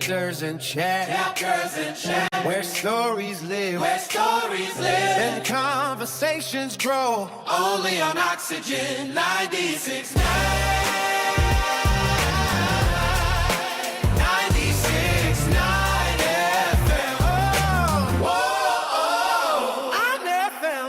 Chapters and chat, where stories live, and conversations grow. Only on Oxygen 96.9. 96.9 FM. Whoa, I'm FM.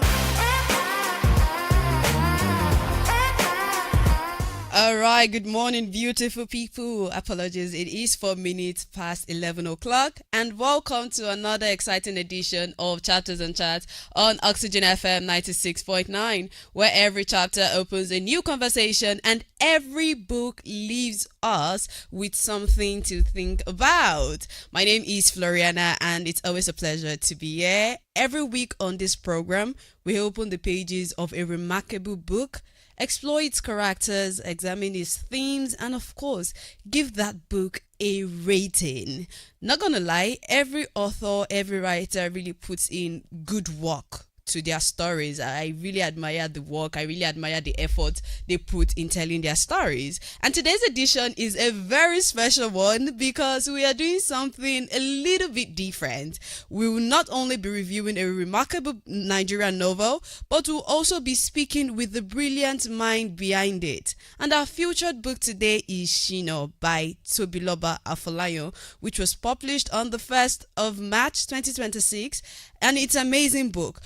All right, good morning, beautiful people. Apologies, it is 4 minutes past 11 o'clock, and welcome to another exciting edition of Chapters and Chats on Oxygen FM 96.9, where every chapter opens a new conversation and every book leaves us with something to think about. My name is FLORIANA, and it's always a pleasure to be here. Every week on this program, we open the pages of a remarkable book, explore its characters, examine its themes, and of course, give that book a rating. Not gonna lie, every author, every writer really puts in good work to their stories. I really admire the work. I really admire the effort they put in telling their stories. And today's edition is a very special one because we are doing something a little bit different. We will not only be reviewing a remarkable Nigerian novel, but we'll also be speaking with the brilliant mind behind it. And our featured book today is Shino by Tobiloba Afolayan, which was published on the 1st of March 2026, and it's an amazing book.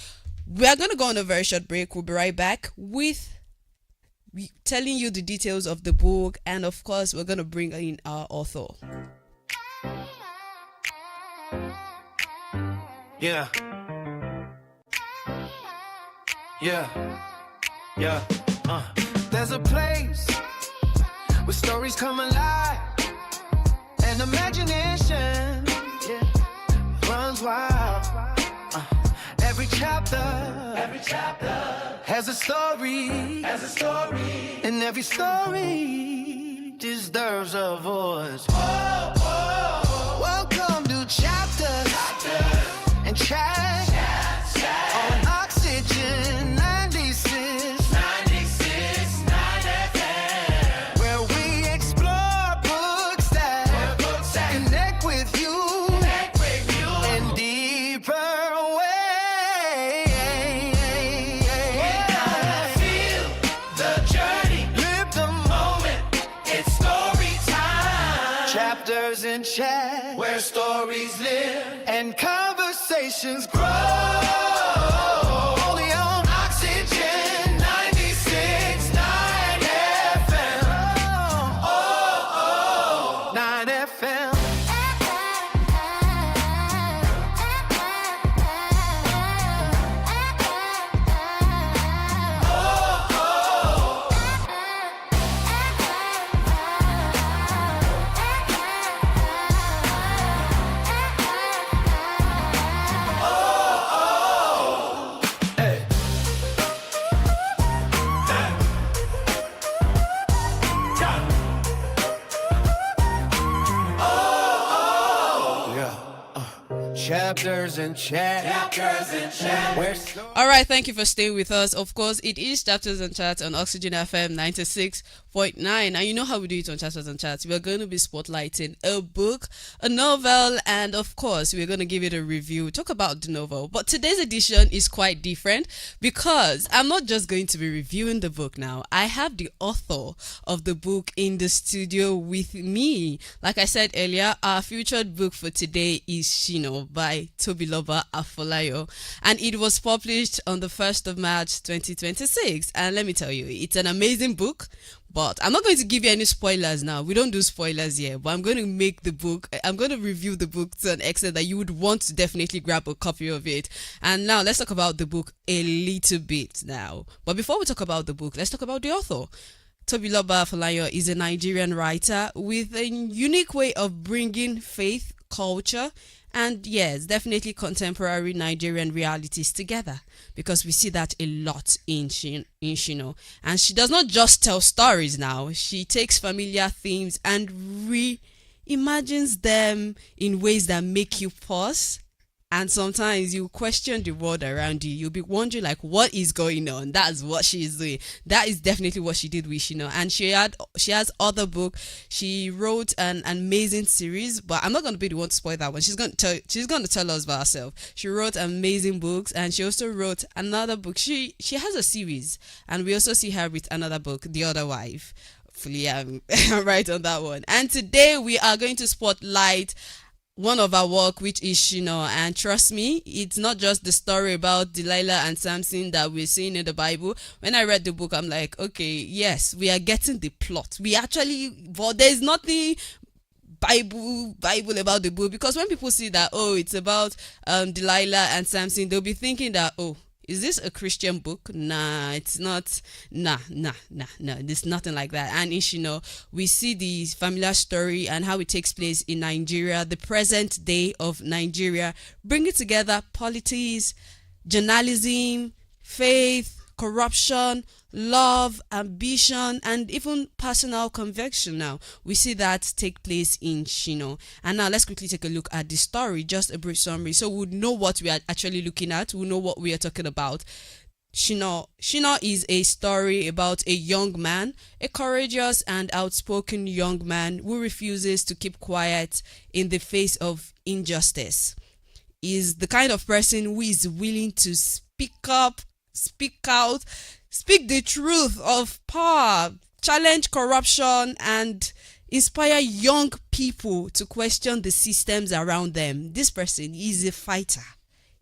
We are going to go on a very short break. We'll be right back with telling you the details of the book, and of course, we're going to bring in our author. Yeah. There's a place where stories come alive and imagination runs wild. Every chapter has a story, and every story deserves a voice. Welcome to Chapters and Chat on Oxygen 96.9 FM, where we explore books that connect with you in deeper ways. Feel the journey, Live the moment. it's story time. Chapters and Chat, Where stories live. and conversations grow. Only on Oxygen 96.9 FM. 9 FM. Chapters and Chat, where All right, thank you for staying with us. Of course, it is Chapters and Chats on Oxygen FM 96.9. And you know how we do it on Chapters and Chats. We are going to be spotlighting a book, a novel, and of course, we're going to give it a review, talk about the novel. But today's edition is quite different because I'm not just going to be reviewing the book now. I have the author of the book in the studio with me. Like I said earlier, our featured book for today is Shino by Tobiloba Afolayan, and it was published on the 1st of March 2026. And let me tell you, it's an amazing book. But I'm not going to give you any spoilers now. We don't do spoilers here. But I'm going to review the book to an extent that you would want to definitely grab a copy of it. And now let's talk about the book a little bit now. But before we talk about the book, let's talk about the author. Tobiloba Afolayan is a Nigerian writer with a unique way of bringing faith, culture, and yes, definitely contemporary Nigerian realities together, because we see that a lot in Shino. And she does not just tell stories now. She takes familiar themes and reimagines them in ways that make you pause, and sometimes you question the world around you. You'll be wondering like, what is going on? That's what she's doing. That is definitely what she did with Shino. And she has other book. She wrote an amazing series, but I'm not going to be the one to spoil that one. She's going to tell us about herself. She wrote amazing books, and she also wrote another book. She has a series, and we also see her with another book, The Other Wife. Hopefully I'm right on that one. And today we are going to spotlight one of our work, which is Shino. And trust me, it's not just the story about Delilah and Samson that we're seeing in the Bible. When I read the book, I'm like, okay, yes, we are getting the plot. But there's nothing Bible about the book, because when people see that, oh, it's about Delilah and Samson, they'll be thinking that, oh, is this a Christian book? Nah, it's not. Nah. There's nothing like that. And Shino, we see the familiar story and how it takes place in Nigeria, the present day of Nigeria, bringing together politics, journalism, faith, corruption, love, ambition, and even personal conviction. Now we see that take place in Shino. And now let's quickly take a look at the story, just a brief summary, so we'll know what we are actually looking at. We'll know what we are talking about. Shino is a story about a young man, a courageous and outspoken young man who refuses to keep quiet in the face of injustice. Is the kind of person who is willing to speak up, speak out, speak the truth of power, challenge corruption, and inspire young people to question the systems around them. This person is a fighter.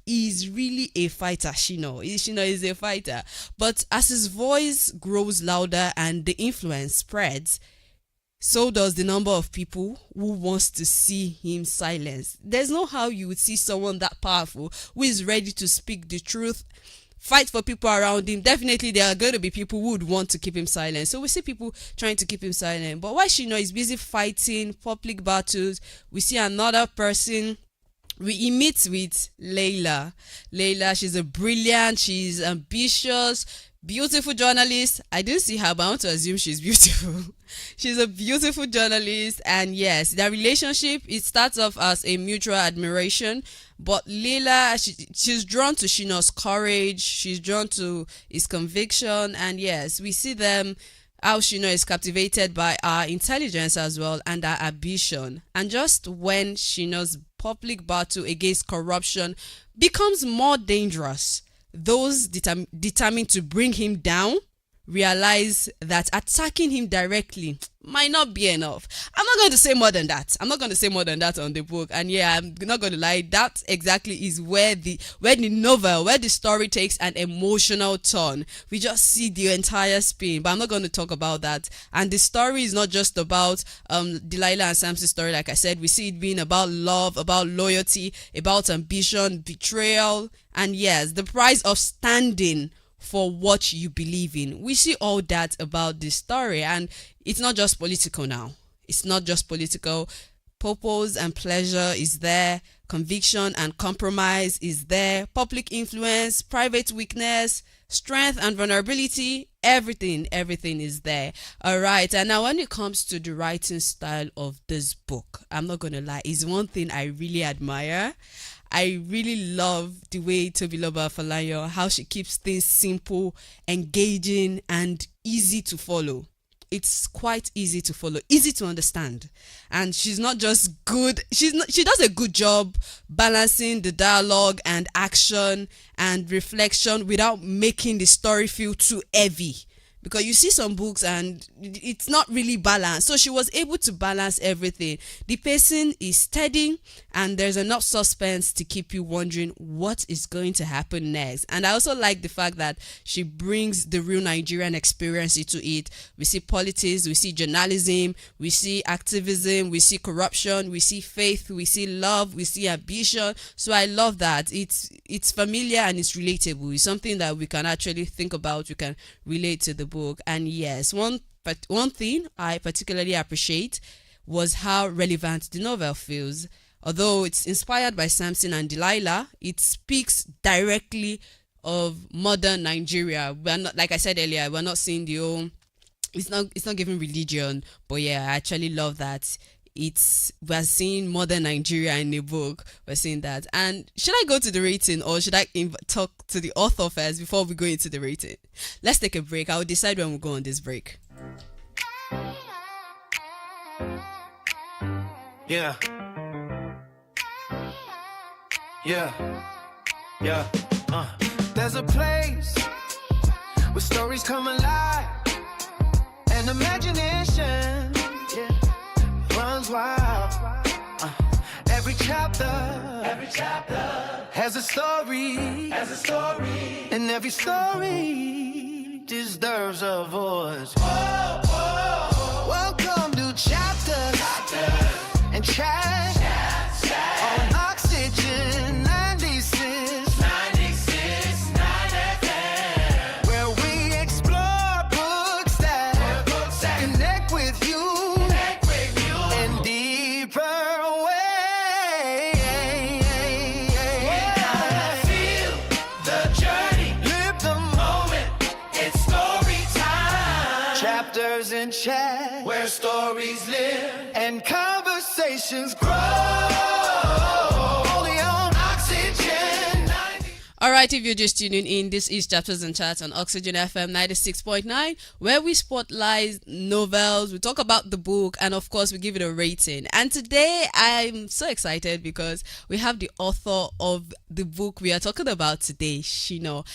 He is really a fighter. Shino is a fighter. But as his voice grows louder and the influence spreads, so does the number of people who wants to see him silenced. There's no how you would see someone that powerful who is ready to speak the truth, fight for people around him. Definitely there are going to be people who would want to keep him silent. So we see people trying to keep him silent. But while Shino is busy fighting public battles, we see another person. He meets with Layla. She's a brilliant, she's ambitious, beautiful journalist. I didn't see her, but I want to assume she's beautiful. She's a beautiful journalist, and yes, their relationship, it starts off as a mutual admiration. But Layla, she's drawn to Shino's courage, she's drawn to his conviction, and yes, we see them, how Shino is captivated by our intelligence as well and our ambition. And just when Shino's public battle against corruption becomes more dangerous, those determined to bring him down realize that attacking him directly might not be enough. I'm not going to say more than that. on the book. And yeah, I'm not going to lie, that exactly is where the story takes an emotional turn. We just see the entire spin, but I'm not going to talk about that. And the story is not just about Delilah and Samson's story. Like I said, we see it being about love, about loyalty, about ambition, betrayal, and yes, the price of standing for what you believe in. We see all that about this story, and it's not just political now. It's not just political. Purpose and pleasure is there. Conviction and compromise is there. Public influence, private weakness, strength and vulnerability, everything is there. All right. And now when it comes to the writing style of this book, I'm not going to lie, it's one thing I really admire. I really love the way Tobiloba Falayo, how she keeps things simple, engaging, and easy to follow. It's quite easy to follow, easy to understand. And she's not just good, she does a good job balancing the dialogue and action and reflection without making the story feel too heavy. Because you see some books and it's not really balanced. So she was able to balance everything. The pacing is steady and there's enough suspense to keep you wondering what is going to happen next. And I also like the fact that she brings the real Nigerian experience into it. We see politics, we see journalism, we see activism, we see corruption, we see faith, we see love, we see ambition. So I love that. It's familiar and it's relatable. It's something that we can actually think about, we can relate to the book. And yes, one thing I particularly appreciate was how relevant the novel feels. Although it's inspired by Samson and Delilah, it speaks directly of modern Nigeria. We're not, like I said earlier, we're not seeing the old, it's not giving religion, but yeah, I actually love that. we're seeing modern Nigeria in the book. We're seeing that. And should I go to the rating, or should I talk to the author first before we go into the rating? Let's take a break. I'll decide when we go on this break. Yeah. Yeah. Yeah. There's a place where stories come alive and imagination, yeah, runs wild. Every chapter has a story, and every story deserves a voice. Welcome to Chapters and Chat on Oxygen 96.9 FM, where we explore books that connect with you in deeper ways. Feel the journey, Live the moment. It's story time, Chapters and Chat, where stories live. and conversations grow. Only on Oxygen 90. All right, if you're just tuning in, this is Chapters and Chats on Oxygen FM 96.9, where we spotlight novels, we talk about the book, and of course, we give it a rating. And today, I'm so excited because we have the author of the book we are talking about today, Shino,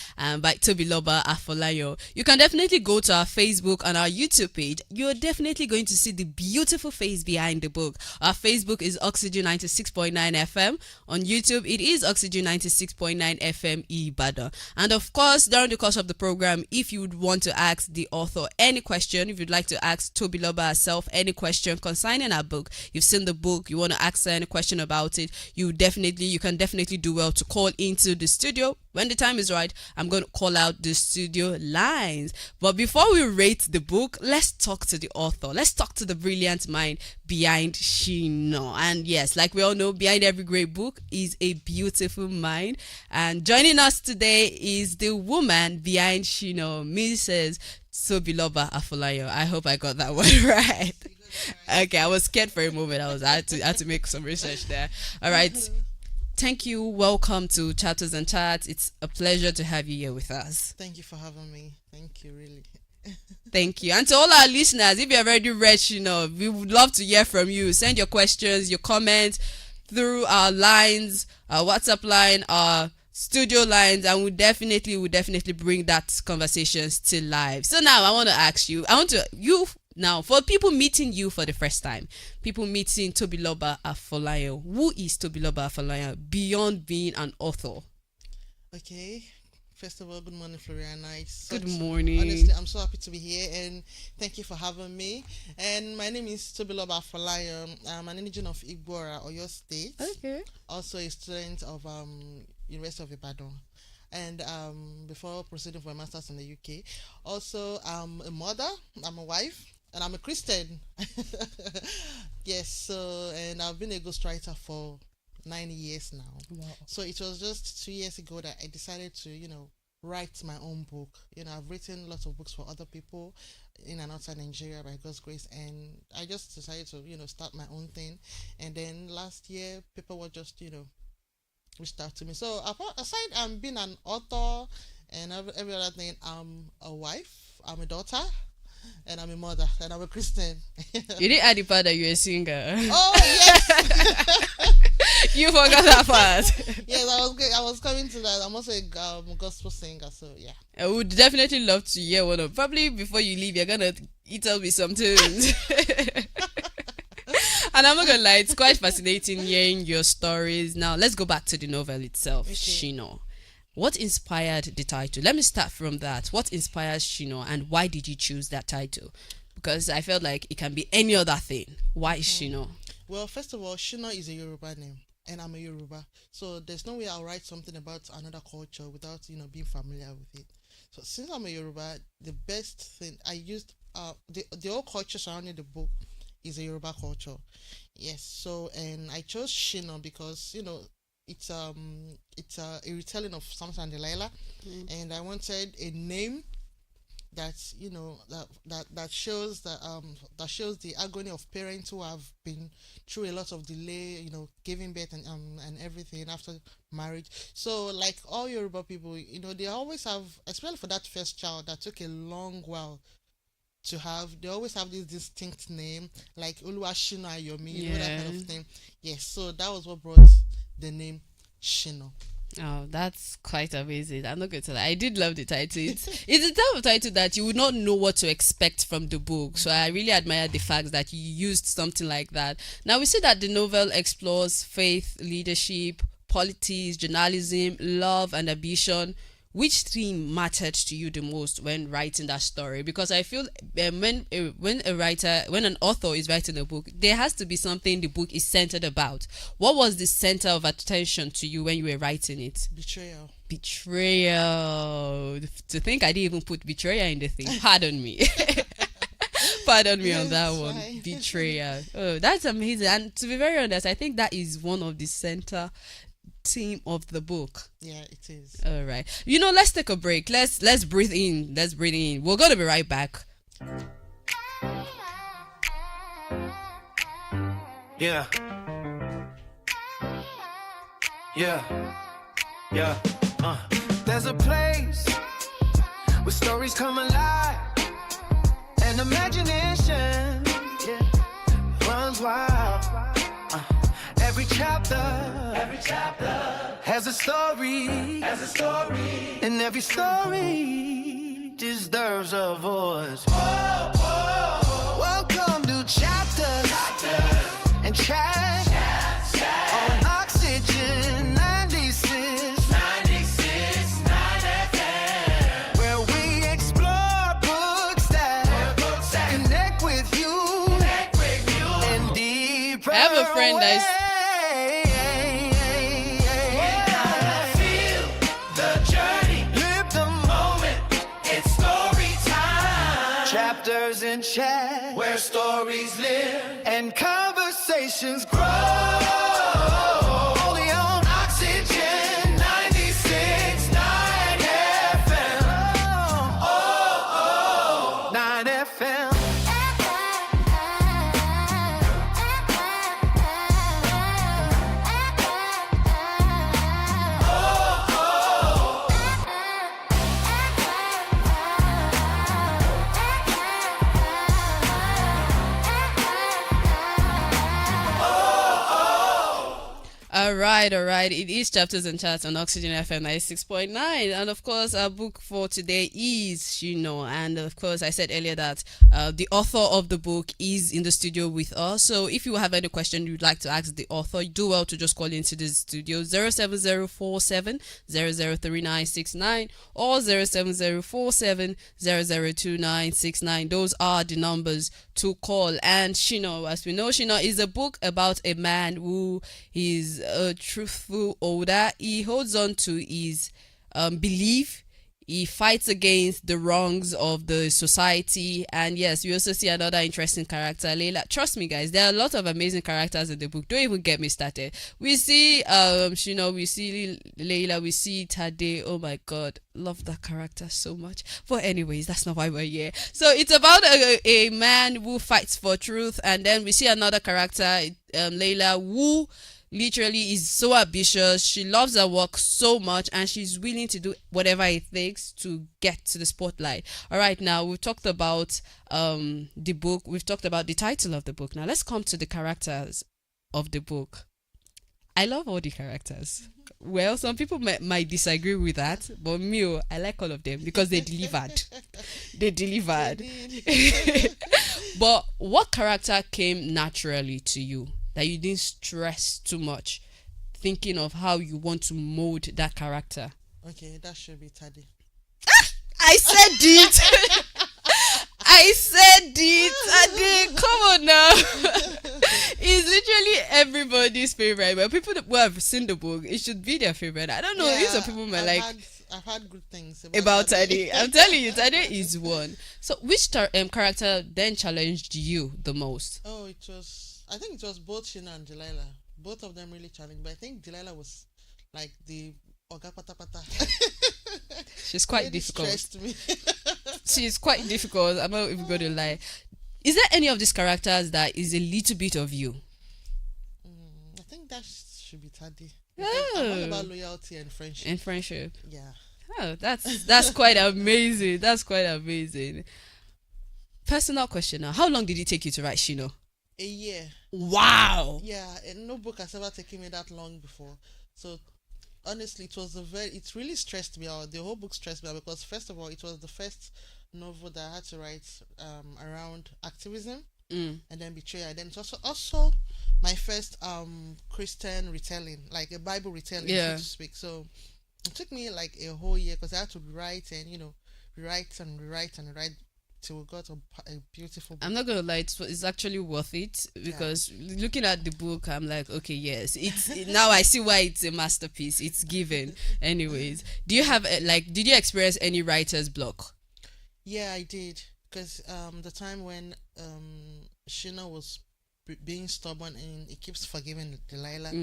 by Tobiloba Afolayo. You can definitely go to our Facebook and our YouTube page. You're definitely going to see the beautiful face behind the book. Our Facebook is Oxygen 96.9 FM. On YouTube, it is Oxygen 96.9 FM Ibadan. And of course, during the course of the program, if you would want to ask the author any question, if you'd like to ask Tobiloba herself any question concerning our book, you've seen the book, you want to ask her any question about it, you can definitely do well to call into the studio. When the time is right, I'm going to call out the studio lines. But before we rate the book, let's talk to the author. Let's talk to the brilliant mind behind Shino. And yes, like we all know, behind every great book is a beautiful mind. And joining us today is the woman behind Shino, Mrs. Tobiloba Afolayo. I hope I got that word right. Okay, I was scared for a moment. I had to make some research there. All right. Thank you. Welcome to Chapters and Chats. It's a pleasure to have you here with us. Thank you for having me. Thank you, really. Thank you. And to all our listeners, if you're already read, we would love to hear from you. Send your questions, your comments through our lines, our WhatsApp line, our studio lines, and we definitely bring that conversation still live. So now I want to ask you, now, for people meeting you for the first time, people meeting Tobiloba Afolayo, who is Tobiloba Afolayo beyond being an author? Okay. First of all, good morning, Floriana. Good morning. Honestly, I'm so happy to be here, and thank you for having me. And my name is Tobiloba Afolayo. I'm an indigen of Igbora, Oyo State. Okay. Also a student of University of Ibadan. And before proceeding for a master's in the UK, also I'm a mother, I'm a wife, and I'm a Christian. Yes, so, and I've been a ghostwriter for 9 years now. Wow. So it was just 2 years ago that I decided to, write my own book. I've written lots of books for other people in and outside Nigeria by God's grace, and I just decided to, start my own thing. And then last year, people were just, reached out to me. So aside being an author and every other thing, I'm a wife, I'm a daughter, and I'm a mother, and I'm a Christian. You didn't add the part that you're a singer. Oh yes. You forgot that part. Yes, I was coming to that. I'm also a gospel singer, so yeah. I would definitely love to hear one of. Probably before you leave, you're gonna eat up with some tunes. And I'm not gonna lie, it's quite fascinating hearing your stories. Now let's go back to the novel itself, Okay. Shino. What inspired the title? Let me start from that. What inspires Shino, and why did you choose that title? Because I felt like it can be any other thing. Why Shino? Well, first of all, Shina is a Yoruba name, and I'm a Yoruba, so there's no way I'll write something about another culture without being familiar with it. So since I'm a Yoruba, the best thing I used the whole culture surrounding the book is a Yoruba culture. Yes, so and I chose Shina because it's a retelling of Samson and Delilah, and I wanted a name that that shows the agony of parents who have been through a lot of delay, giving birth and everything after marriage. So like all Yoruba people, they always have, especially for that first child that took a long while to have, they always have this distinct name like Oluwashino Ayomi, that kind of thing. Yes, so that was what brought the name Shino. Oh, that's quite amazing. I'm not going to lie. I did love the title. It's the type of title that you would not know what to expect from the book. So I really admire the fact that you used something like that. Now we see that the novel explores faith, leadership, politics, journalism, love, and ambition. Which theme mattered to you the most when writing that story? Because I feel when an author is writing a book, there has to be something the book is centered about. What was the center of attention to you when you were writing it? Betrayal. Betrayal. To think I didn't even put betrayal in the thing. Pardon me. Pardon me on that one. Fine. Betrayal. Oh, that's amazing. And to be very honest, I think that is one of the center theme of the book. Yeah, it is. All right. Let's take a break. Let's breathe in. Let's breathe in. We're gonna be right back. Yeah. Yeah. Yeah. There's a place where stories come alive and imagination, runs wild. Every chapter has a story, and every story deserves a voice. Welcome to Chapters and Chat on Oxygen 96.9 FM, where we explore books that connect with you and deeper. I have a friend that is Chapters in Chat, where stories live and conversations grow. Only on Oxygen 96.9 FM. 9 FM. All right. It is Chapters and Chats on Oxygen FM 96.9. And of course, our book for today is, and of course, I said earlier that the author of the book is in the studio with us. So if you have any question you'd like to ask the author, do well to just call into the studio 07047 003969 or 07047 002969. Those are the numbers to call. And Shino, as we know, Shino is a book about a man who is a truthful older. He holds on to his belief. He fights against the wrongs of the society. And yes, we also see another interesting character, Layla. Trust me, guys, there are a lot of amazing characters in the book. Don't even get me started. We see Shino, we see Layla, we see Tade. Oh my god, love that character so much. But anyways, that's not why we're here. So it's about a man who fights for truth. And then we see another character, Layla, who literally is so ambitious. She loves her work so much and she's willing to do whatever it takes to get to the spotlight. All right, now we've talked about the book. We've talked about the title of the book. Now let's come to the characters of the book. I love all the characters. Well, some people might disagree with that, but me, I like all of them because they delivered. They delivered. But what character came naturally to you that you didn't stress too much thinking of how you want to mold that character? Okay, that should be Tade. I said it. I said it. Tade, come on now. It's literally everybody's favorite. But people who have seen the book, it should be their favorite. I don't know. Yeah, Some people might I've heard good things about Tade. I'm telling you, Tade is one. So which character then challenged you the most? Oh, I think it was both Shina and Delilah. Both of them really challenged, but I think Delilah was like the Oga Pata Pata. She's quite Really difficult. stressed me. she's quite difficult. I'm not even going to lie. Is there any of these characters that is a little bit of you? I think that should be Taddy. I'm all about loyalty and friendship. In friendship. Yeah. Oh, that's quite amazing. That's quite amazing. Personal question now. How long did it take you to write Shino? A year. Wow. Yeah, and no book has ever taken me that long before. So honestly, it really stressed me out. The whole book stressed me out because first of all, it was the first novel that I had to write around activism and then betrayal. And then it's also my first Christian retelling, like a Bible retelling, so to speak. So it took me like a whole year because I had to write and write and write till we got a beautiful book. I'm not gonna lie, it's actually worth it because looking at the book, I'm like, okay, yes, now I see why it's a masterpiece. It's given. Anyways, do you have did you experience any writer's block? Yeah, I did, because the time when Shina was being stubborn and he keeps forgiving Delilah.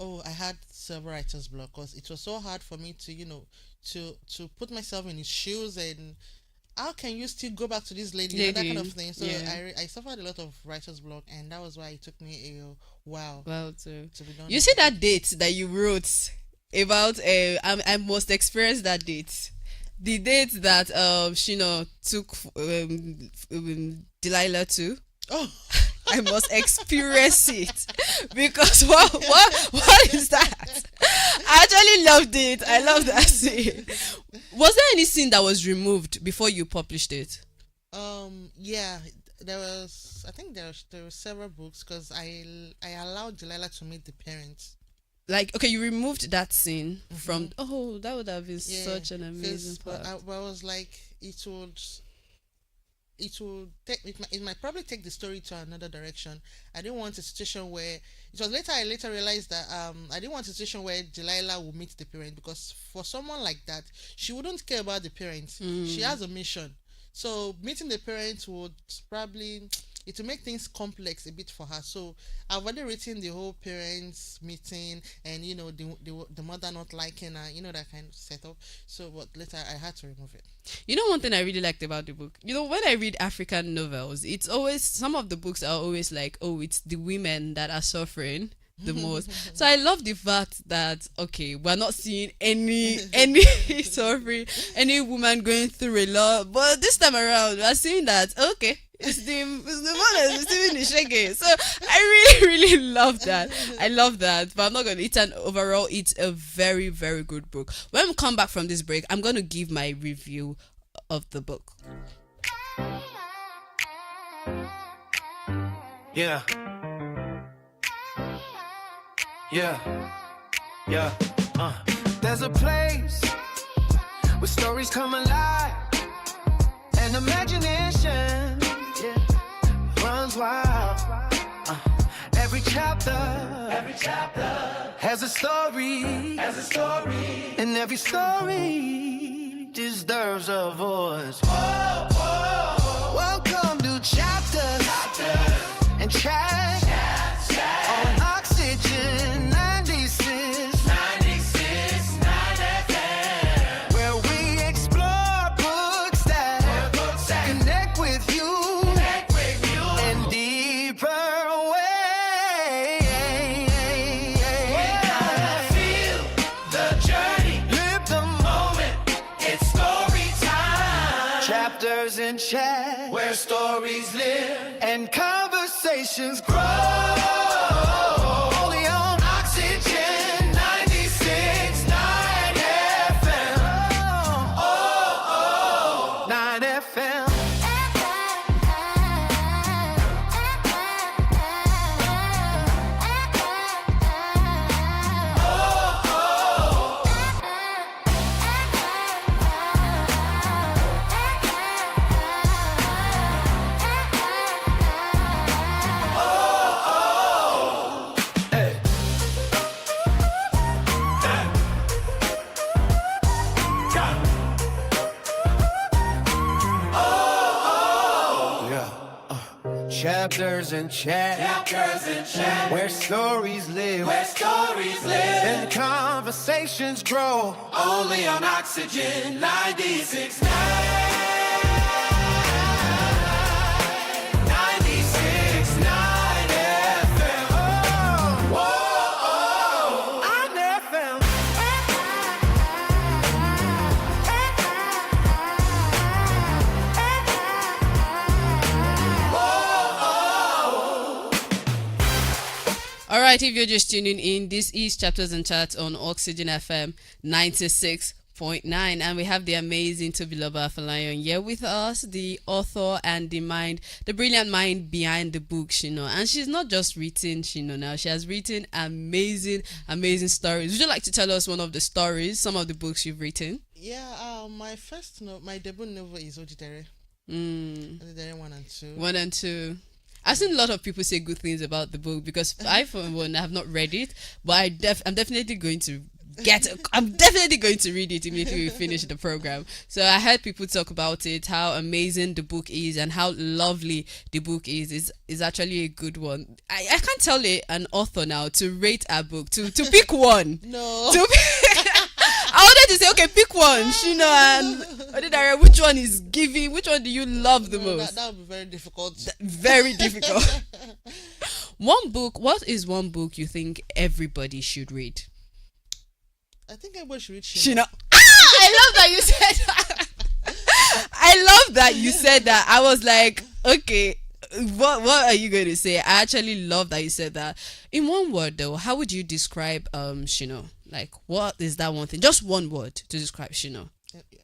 Oh, I had several writer's block because it was so hard for me to to put myself in his shoes and how can you still go back to this lady, that kind of thing. So I suffered a lot of writer's block, and that was why it took me a while to be done. You see that date that you wrote about I must experience that date, the date that Shino took Delilah to. Oh, I must experience it because what is that? I actually loved it. I love that scene. Was there any scene that was removed before you published it? Yeah, I think there were several books because I allowed Delilah to meet the parents. Like, okay, you removed that scene from. Oh, that would have been such an amazing part. I was like, it might probably take the story to another direction. I didn't want a situation where it was later. I later realized that I didn't want a situation where Delilah would meet the parent, because for someone like that, she wouldn't care about the parents. She has a mission, so meeting the parents would probably it will make things complex a bit for her. So I've already written the whole parents meeting and the mother not liking her, that kind of setup. So but later I had to remove it. One thing I really liked about the book, when I read African novels, it's always, some of the books are always like, oh, it's the women that are suffering the most. So I love the fact that, okay, we're not seeing any suffering, any woman going through a lot, but this time around we're seeing that, okay, it's the man that's receiving the shege. So I really, really love that. I love that. But I'm not gonna. It's a very, very good book. When we come back from this break, I'm gonna give my review of the book. Yeah. There's a place where stories come alive and imagination runs wild. Every chapter has a story, and every story deserves a voice. Welcome to chapters and chat on Oxygen 96.9 FM, where we explore books that connect with you in deeper ways. Feel the journey, Live the moment, it's story time. chapters in chat, Where stories live, and conversations grow. Only on Oxygen 96.9 FM. 9 FM. Chapters and chat, where stories live, and conversations grow. Only on Oxygen 96.9. right, if you're just tuning in, this is Chapters and Chats on Oxygen FM 96.9, and we have the amazing Tobiloba Afolayan here with us, the author and the brilliant mind behind the book, And she's not just written, now she has written amazing stories. Would you like to tell us one of the stories, some of the books you've written? Yeah, my debut novel is Odidere. Odidere 1 and 2. 1 and 2. I've seen a lot of people say good things about the book because I, for one, have not read it, but I'm definitely going to read it immediately we finish the program. So I heard people talk about it, how amazing the book is and how lovely the book is actually a good one. I can't tell an author now to rate a book, to pick one. No. I wanted to say, okay, pick one, and Odidere, which one do you love the most? That would be very difficult. Very difficult. What is one book you think everybody should read? I think everybody should read Shina. I love that you said that. I love that you said that. I was like, okay, what are you going to say? I actually love that you said that. In one word though, how would you describe Shino? Like, what is that one thing? Just one word to describe Shino.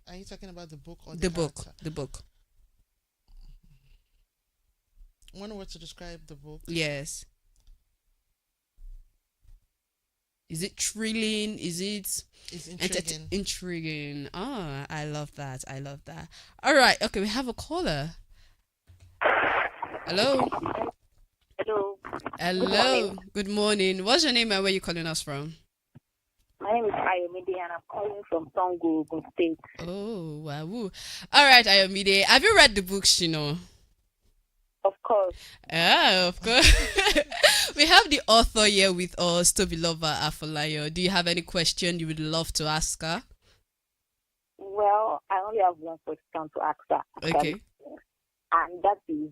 Are you talking about the book or the book? The book. One word to describe the book? Yes. Is it thrilling? Is it... It's intriguing. Intriguing. Oh, I love that. All right. Okay, we have a caller. Hello. Hello. Good morning. What's your name and where you calling us from? My name is Ayomide and I'm calling from Songo, Ogun State. Oh, wow. All right, Ayomide. Have you read the book, Shino? Of course. Ah, of course. We have the author here with us, Tobiloba Afolayan. Do you have any question you would love to ask her? Well, I only have one question to ask her. Okay. And that is,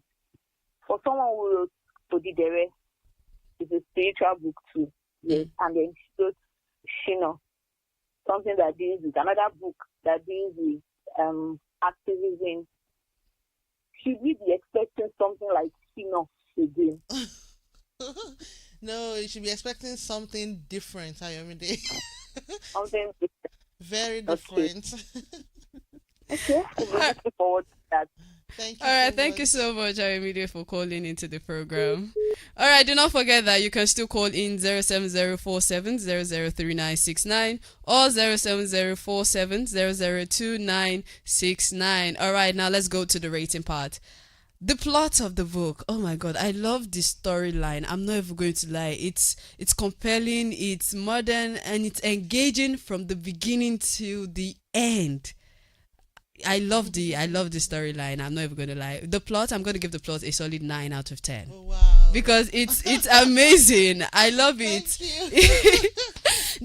for someone who wrote Odidere, it's a spiritual book too. Yes. And then she wrote Shino, something that deals with another book that deals with activism. Should we be expecting something like Shino again? No, you should be expecting something different, Ayomide. Something different. Very different. Okay. We're looking forward to that. Thank you. All right, so thank you so much, Ayomide, for calling into the program. All right, do not forget that you can still call in 07047003969 or 07047002969. All right, now let's go to the rating part. The plot of the book. Oh my God, I love this storyline. I'm not even going to lie. It's compelling, it's modern, and it's engaging from the beginning to the end. I love the storyline. I'm not even gonna lie. The plot, I'm gonna give the plot a solid 9 out of 10. Oh, wow. Because it's amazing. I love it. Thank you.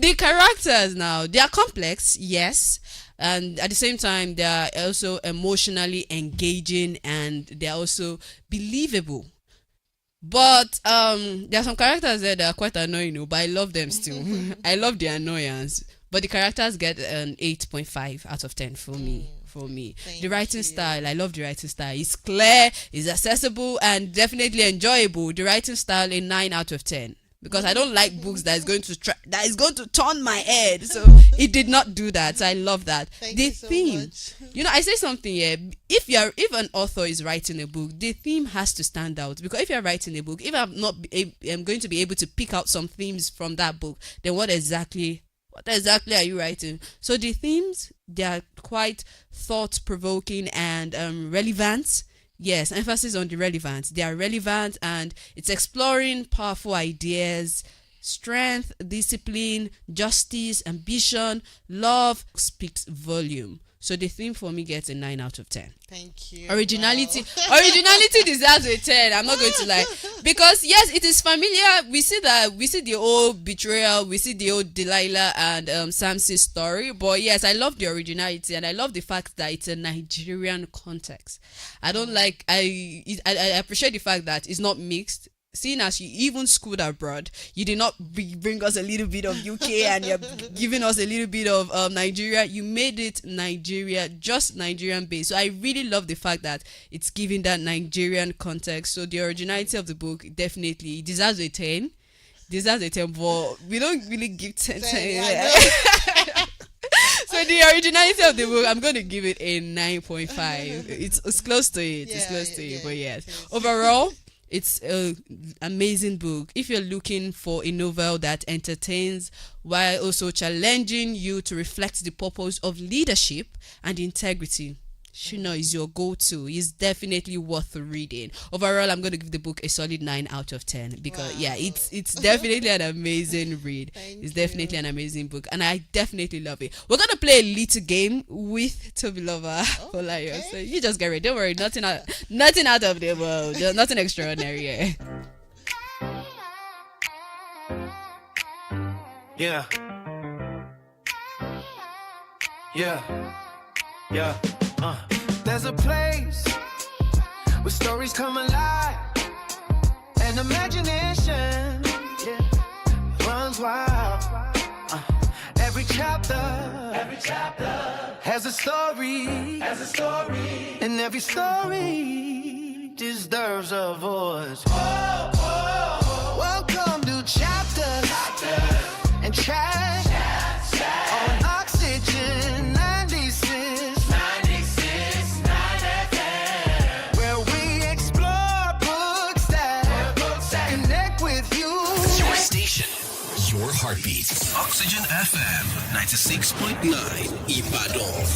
The characters now, they are complex, yes, and at the same time they are also emotionally engaging and they are also believable. But there are some characters there that are quite annoying, but I love them still. I love the annoyance. But the characters get an 8.5 out of 10 for me. The writing style, I love the writing style. It's clear, it's accessible, and definitely enjoyable. The writing style, a 9 out of 10. Because I don't like books that is going to turn my head. So it did not do that. So I love that. Thank the you so theme, much. I say something here. If an author is writing a book, the theme has to stand out. Because if you're writing a book, if I'm going to be able to pick out some themes from that book, then what exactly are you writing? So the themes, they are quite thought-provoking and relevant. Yes, emphasis on the relevance. They are relevant and it's exploring powerful ideas, strength, discipline, justice, ambition, love speaks volume. So the theme for me gets a 9 out of 10. Thank you. Originality Wow. originality deserves a 10. I'm not going to lie. Because yes, it is familiar. We see the old betrayal, we see the old Delilah and Samson story. But yes, I love the originality and I love the fact that it's a Nigerian context. I appreciate the fact that it's not mixed. Seeing as you even schooled abroad, you did not bring us a little bit of UK and you're giving us a little bit of Nigeria. You made it Nigeria, just Nigerian based. So I really love the fact that it's giving that Nigerian context. So the originality of the book definitely deserves a 10. deserves a 10, but we don't really give 10. Yeah, So the originality of the book, I'm going to give it a 9.5. It's close to it. It's close to it, but yes. Overall, it's an amazing book. If you're looking for a novel that entertains while also challenging you to reflect the purpose of leadership and integrity, Shino is your go-to. It's definitely worth reading. Overall, I'm going to give the book a solid 9 out of 10 because it's definitely an amazing read. It's definitely an amazing book, and I definitely love it. We're going to play a little game with Toby Lover. Okay. So you just get ready. Don't worry, nothing out of the world. Just nothing extraordinary. Yeah. There's a place where stories come alive and imagination runs wild. Every chapter has a story, and every story deserves a voice. Welcome to Chapters and Chat on Oxygen 96.9 FM, where we explore books that connect with you. It's your station, your heartbeat. Oxygen FM 96.9 Ibadan.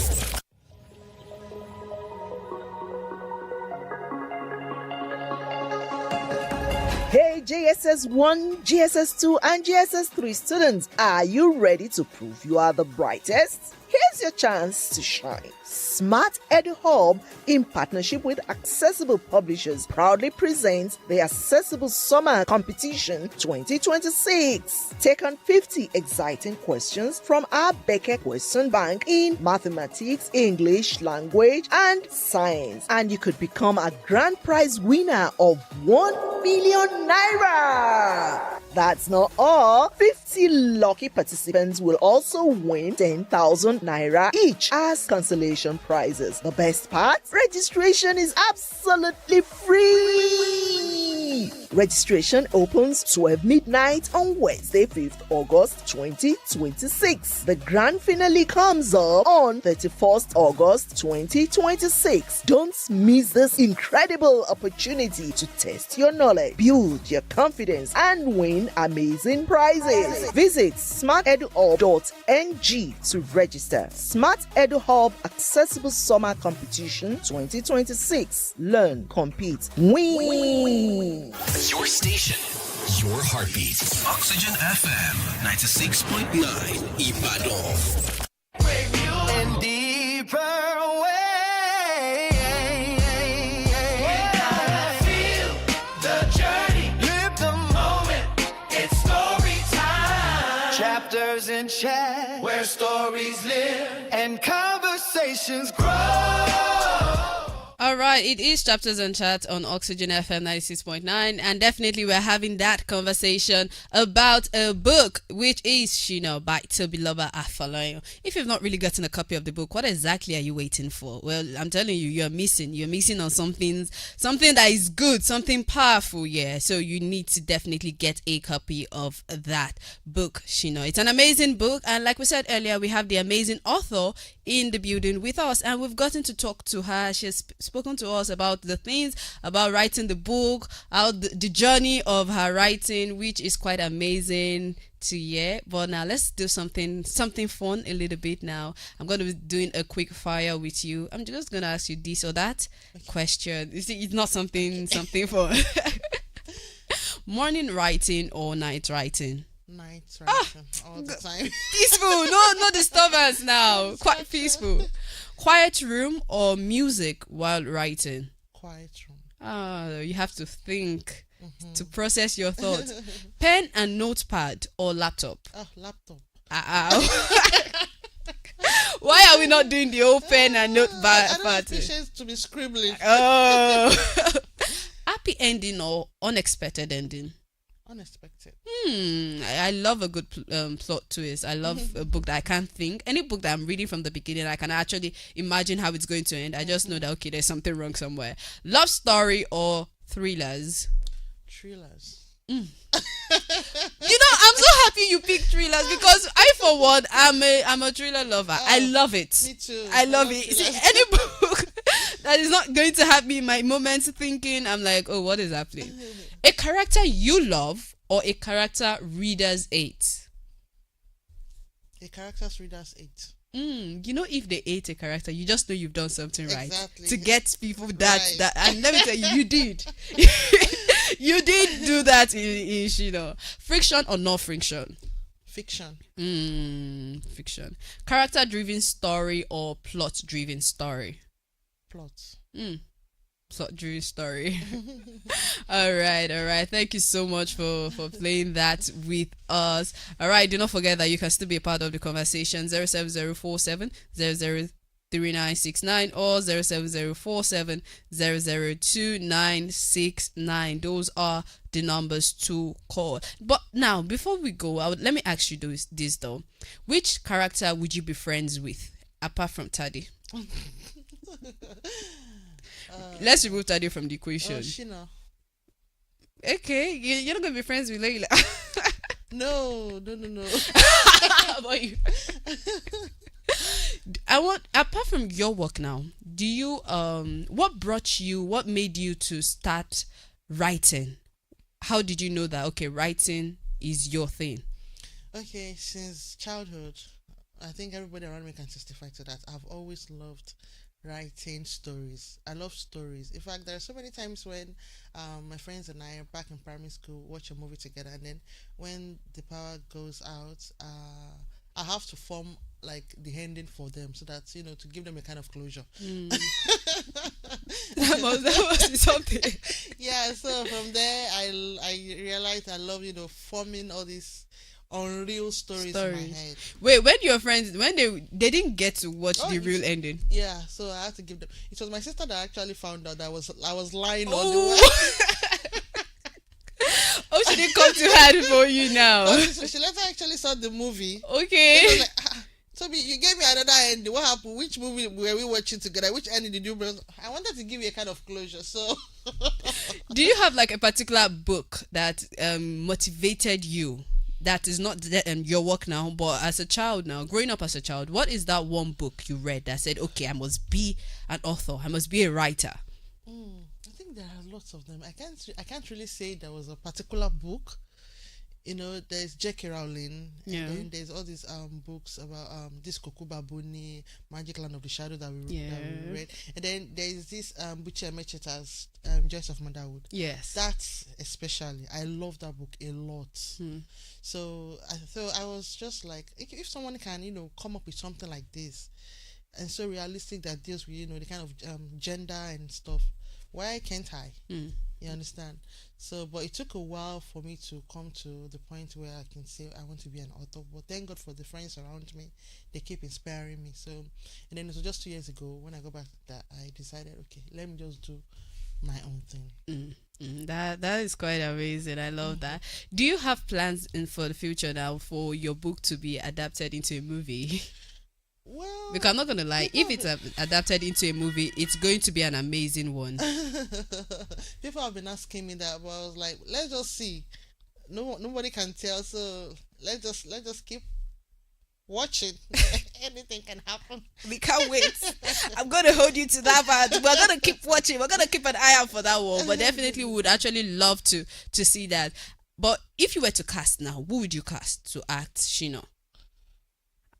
Hey JSS 1, GSS 2 and GSS 3 students, are you ready to prove you are the brightest? Here's your chance to shine. Smart Edu Hub, in partnership with Accessible Publishers, proudly presents the Accessible Summer Competition 2026. Take on 50 exciting questions from our Beckett Question Bank in mathematics, English, language, and science, and you could become a grand prize winner of 1 million naira. That's not all. 50 lucky participants will also win 10,000 naira each as consolation prizes. The best part? Registration is absolutely free. Registration opens 12 midnight on Wednesday, 5th August 2026. The grand finale comes up on 31st August 2026. Don't miss this incredible opportunity to test your knowledge, build your confidence, and win amazing prizes. Visit smarteduhub.ng to register. Smart Edu Hub Accessible Summer Competition 2026. Learn, compete, win. Your station, your heartbeat. Oxygen FM 96.9 Ibadan. And deeper way. Feel the journey, Live the moment. it's story time. Chapters in Chat, where stories live and conversations grow. All right, it is Chapters and Chat on Oxygen FM 96.9, and definitely we're having that conversation about a book, which is Shino by Toby Lover Afolayan. If you've not really gotten a copy of the book, what exactly are you waiting for? Well, I'm telling you, you're missing on something that is good, something powerful, yeah. So you need to definitely get a copy of that book, Shino. It's an amazing book, and like we said earlier, we have the amazing author in the building with us, and we've gotten to talk to her. She has spoken to us about the things about writing the book, how the journey of her writing, which is quite amazing to hear. But now let's do something fun a little bit. Now I'm going to be doing a quick fire with you. I'm just going to ask you this or that question. You see, it's not something fun. Morning writing or night writing? Night writing all the time. Peaceful, no disturbance now. Quite peaceful. Quiet room or music while writing? Quiet room. You have to think to process your thoughts. Pen and notepad or laptop? Laptop. Why are we not doing the old pen and notepad I don't have part? patience to be scribbling. Oh. Happy ending or unexpected ending? Unexpected. I love a good plot twist. I love a book that I can't think. Any book that I'm reading from the beginning, I can actually imagine how it's going to end. I just know that, okay, there's something wrong somewhere. Love story or thrillers? Thrillers. I'm so happy you picked thrillers because I, for one, I'm a thriller lover. I love it. Me too. I love it. thrillers. See, any book that is not going to have me in my moments thinking, I'm like, oh, what is happening? A character you love or a character readers hate? A character's readers 8. If they hate a character, you just know you've done something right Exactly. to get people Right. that. And let me tell you, you did. You did do that in friction or no friction. Fiction. Fiction. Character driven story or plot driven story. Plot. Plot driven story. all right, thank you so much for playing that with us. All right, do not forget that you can still be a part of the conversation. 07047 003969 or 07047 002969. Those are the numbers to call. But now, before we go, let me ask you this though. Which character would you be friends with apart from Taddy? Let's remove Taddy from the equation. Shina. Okay, you're not gonna be friends with Layla. No. But I want, apart from your work now, do you what made you to start writing? How did you know that writing is your thing? Okay, since childhood, I think everybody around me can testify to that. I've always loved writing stories. I love stories. In fact, there are so many times when my friends and I are back in primary school watch a movie together, and then when the power goes out, I have to form like the ending for them so that to give them a kind of closure. That must be something. Yeah, so from there I realized I love forming all these unreal stories in my head. Wait, when your friends, when they didn't get to watch the real ending? Yeah, so I had to give them. It was my sister that actually found out that I was lying on the Oh. way. Oh, she didn't come too hard for you now. So she later actually saw the movie. Okay. She was like, Toby, you gave me another ending. What happened? Which movie were we watching together? Which ending did you bring? I wanted to give you a kind of closure. So, do you have like a particular book that motivated you? That is not your work now, but as a child now, growing up as a child, what is that one book you read that said, okay, I must be an author, I must be a writer? I think there are lots of them. I can't really say there was a particular book. There's J.K. Rowling, and then there's all these books about this Kokuba Buni, Magic Land of the Shadow that we read, and then there's this Buchi Emecheta's Joyce of Motherhood. Yes, that's especially, I love that book a lot. So I was just like, if someone can come up with something like this and so realistic that deals with the kind of gender and stuff, why can't I? You understand? So, but it took a while for me to come to the point where I can say I want to be an author. But thank God for the friends around me; they keep inspiring me. So, and then it was just 2 years ago when I go back that I decided, okay, let me just do my own thing. That is quite amazing. I love that. Do you have plans for the future now for your book to be adapted into a movie? Well, because I'm not gonna lie, if it's adapted into a movie, it's going to be an amazing one. People have been asking me that, but I was like, let's just see. Nobody can tell, so let's just keep watching. Anything can happen. We can't wait. I'm gonna hold you to that part. We're gonna keep watching. We're gonna keep an eye out for that one. But definitely would actually love to see that. But if you were to cast now, who would you cast to act Shino?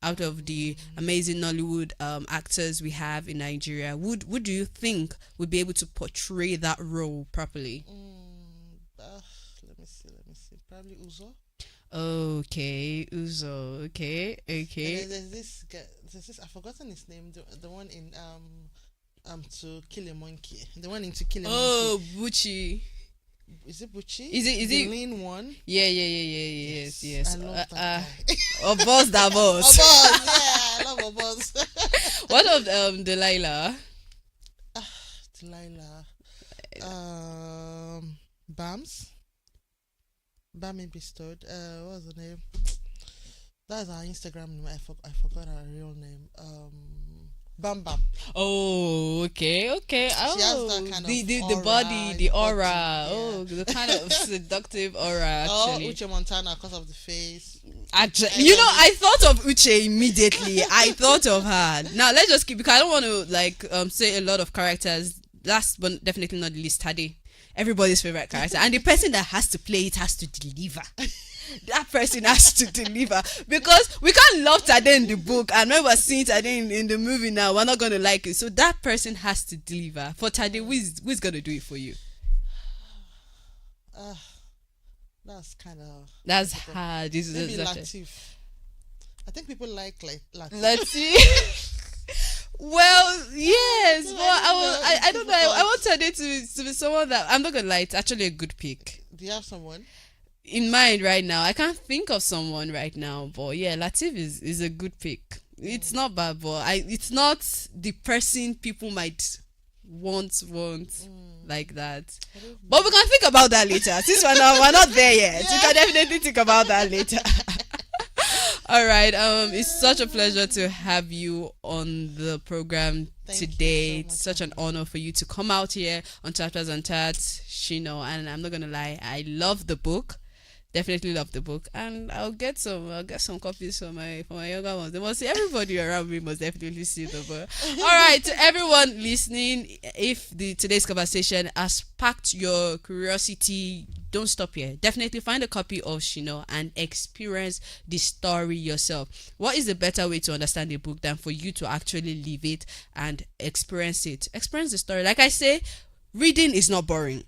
Out of the amazing Nollywood actors we have in Nigeria, would do you think would be able to portray that role properly? Let me see. Probably Uzo. Okay, Uzo. Okay. And there's this guy. I've forgotten his name. The one in To Kill a Monkey. The one in To Kill a Monkey. Oh, Bucci. Is it Bucci? Is it the lean one? Yeah. Yes. I love that guy. A boss, that boss. A boss, yeah, I love a boss. What of Delilah? Delilah. Bam bestowed. What was the name? That's our Instagram name. I forgot her real name. Bam Bam. Oh, okay. Oh, has that kind of the aura, body, the the aura. body, yeah. Oh, the kind of seductive aura. Oh, Actually, Uche Montana because of the face. actually, I thought of Uche immediately. I thought of her. Now let's just keep, because I don't want to say a lot of characters. Last but definitely not the least, Tade, everybody's favorite character, and the person that has to play it has to deliver. That person has to deliver, because we can't love Tade in the book, and when we're seeing Tade in the movie now, we're not going to like it. So that person has to deliver. For Tade, who's going to do it for you? That's kind of... That's hard. Maybe Latif. I think people like Latif. Let's see. Well, yes, but I don't know. I want Tade to be someone that, I'm not gonna lie, it's actually a good pick. Do you have someone in mind right now? I can't think of someone right now, but yeah, Latif is a good pick. It's not bad, but it's not the person people might want like that. But we can think about that later. Since we're not there yet, we can definitely think about that later. All right. It's such a pleasure to have you on the program today. It's such an honor for you to come out here on Chapters and Chats, Shino. And I'm not gonna lie, I love the book. Definitely love the book, and I'll get some copies for my younger ones. They must see, everybody around me must definitely see the book. All right, to everyone listening, if today's conversation has sparked your curiosity, don't stop here. Definitely find a copy of Shino and experience the story yourself. What is a better way to understand the book than for you to actually live it and experience it? Experience the story. Like I say, reading is not boring.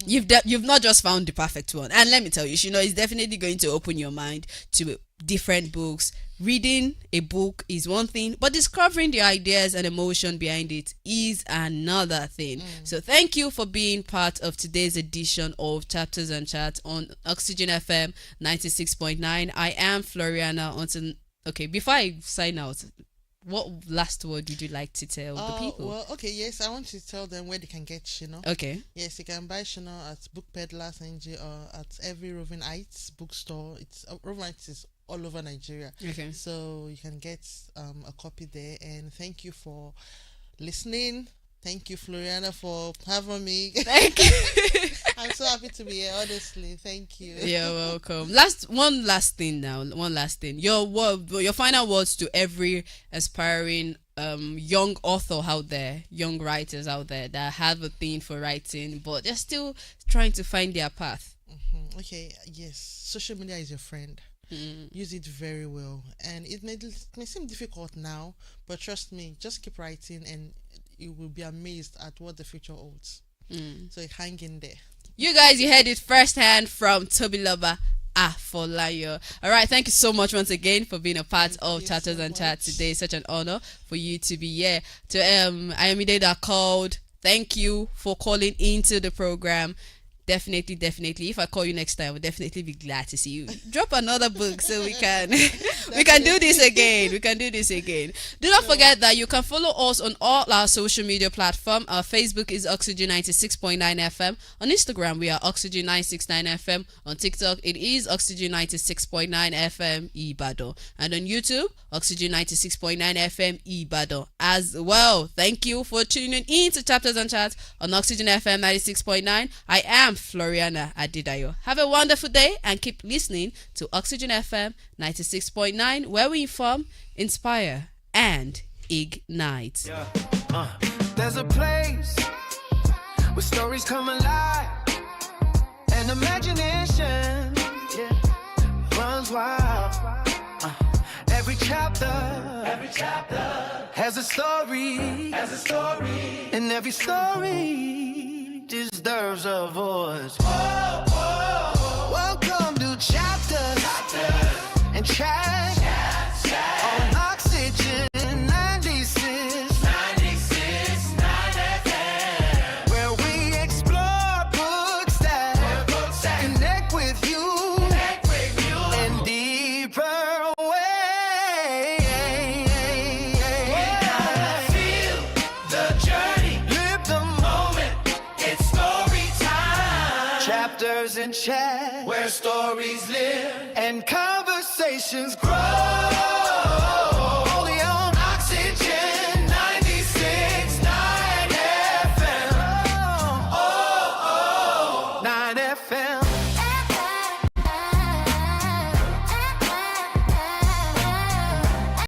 You've not just found the perfect one, and let me tell you, Shino is definitely going to open your mind to different books. Reading a book is one thing, but discovering the ideas and emotion behind it is another thing. So thank you for being part of today's edition of Chapters and Chats on Oxygen FM 96.9. I am Floriana. Okay, before I sign out, what last word would you like to tell the people? Well, okay, yes, I want to tell them where they can get Shino. Okay. Yes, you can buy Shino at Book Peddlers NG or at every Roving Heights bookstore. Roving Heights is all over Nigeria. Okay. So you can get a copy there. And thank you for listening. Thank you, Floriana, for having me. Thank you. I'm so happy to be here, honestly. Thank you. You're welcome. One last thing. Your final words to every aspiring young author out there, young writers out there that have a thing for writing, but they're still trying to find their path. Okay, yes. Social media is your friend. Use it very well. And it may seem difficult now, but trust me, just keep writing and you will be amazed at what the future holds. So hang in there. You guys, you heard it firsthand from Tobiloba Afolayo. All right, thank you so much once again for being a part of Chapters and Chats today. It's such an honor for you to be here. To Ayomide that called, thank you for calling into the program. Definitely. If I call you next time, I will definitely be glad to see you. Drop another book so we can do this again. Do not forget that you can follow us on all our social media platforms. Our Facebook is Oxygen 96.9 FM. On Instagram, we are Oxygen 969 FM. On TikTok, it is Oxygen 96.9 FM Ibadan. And on YouTube, Oxygen 96.9 FM Ibadan as well. Thank you for tuning in to Chapters and Chats on Oxygen FM 96.9. I am Floriana ADEDAYO. Have a wonderful day and keep listening to Oxygen FM 96.9, where we inform, inspire, and ignite. There's a place where stories come alive and imagination runs wild. Every chapter has a story, and every story deserves a voice. Welcome to Chapters and Chats on Oxygen 96.9 FM, where we explore books that connect with you in deeper ways. Feel the journey, Live the moment, it's story time. Chapters and Chats, Where stories live. and conversations grow.